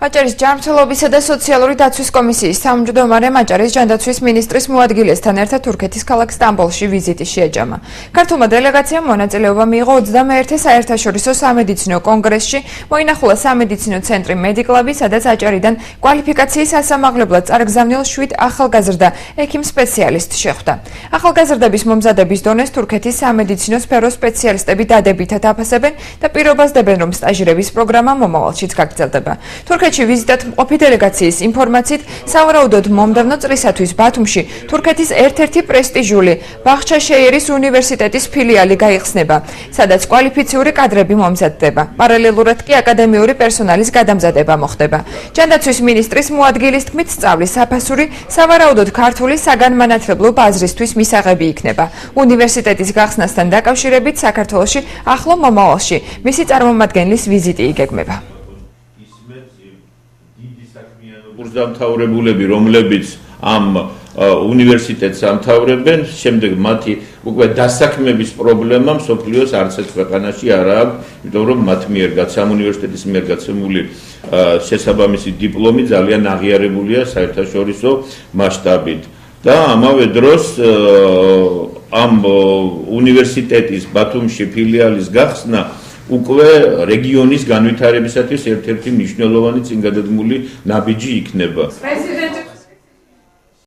მაჭარის ჯანმრთელობისა და სოციალური დაცვის კომისიის თავმჯდომარე მაჭარის ჯანდაცვის მინისტრის მოადგილესთან ერთად თურქეთის ქალაქ სტამბოლში ვიზიტი შეაჯამა. ქართულმა დელეგაციამ მონაწილეობა მიიღო 21-ე საერთაშორისო სამედიცინო კონგრესში, მოინახულა სამედიცინო ცენტრი მედიკლაბი, სადაც აჭარიდან კვალიფიკაციის ასამაღლებლად წარგზავნილ 7 ახალგაზრდა ექიმ სპეციალისტს შეხვდა. ახალგაზრდების მომზადების დონეს თურქეთის სამედიცინო სფეროს სპეციალისტები დადებითად აფასებენ და პირობას დებენ, რომ სტაჟირების პროგრამა მომავალშიც გაგრძელდება. თურქეთში ვიზიტად მყოფი დელეგაციის ინფორმაციით, სავარაუდოდ მომდევნო წლისათვის ბათუმში თურქეთის ერთ-ერთი პრესტიჟული ბახჩაშეირის უნივერსიტეტის ფილიალი გაიხსნება, სადაც კვალიფიციური კადრები მომზადდება. პარალელურად კი აკადემიური პერსონალის გადამზადება მოხდება. ჯანდაცვის მინისტრის მოადგილის თქმით, სწავლის საფასური სავარაუდოდ ქართული საგანმანათლებლო ბაზრისთვის მისაღები იქნება. უნივერსიტეტის გახსნასთან დაკავშირებით საქართველოში ახლო მომავალში მისი წარმომადგენლის ვიზიტი იგეგმება. კურსდამთავრებულები, რომლებიც ამ უნივერსიტეტს ამთავრებენ, შემდეგ მათი უკვე დასაქმების პრობლემა მსოფლიოს არც ერთ ქვეყანაში არ აქვს, იმიტომ რომ მათ მიერ ამ უნივერსიტეტის მიერ გაცემული შესაბამისი დიპლომი ძალიან აღიარებულია საერთაშორისო მასშტაბით. და ამავე დროს ამ უნივერსიტეტის ბათუმში ფილიალის გახსნა უკვე რეგიონის განვითარებისათვის ერთ-ერთი მნიშვნელოვანი წინგადადგმული ნაბიჯი იქნება.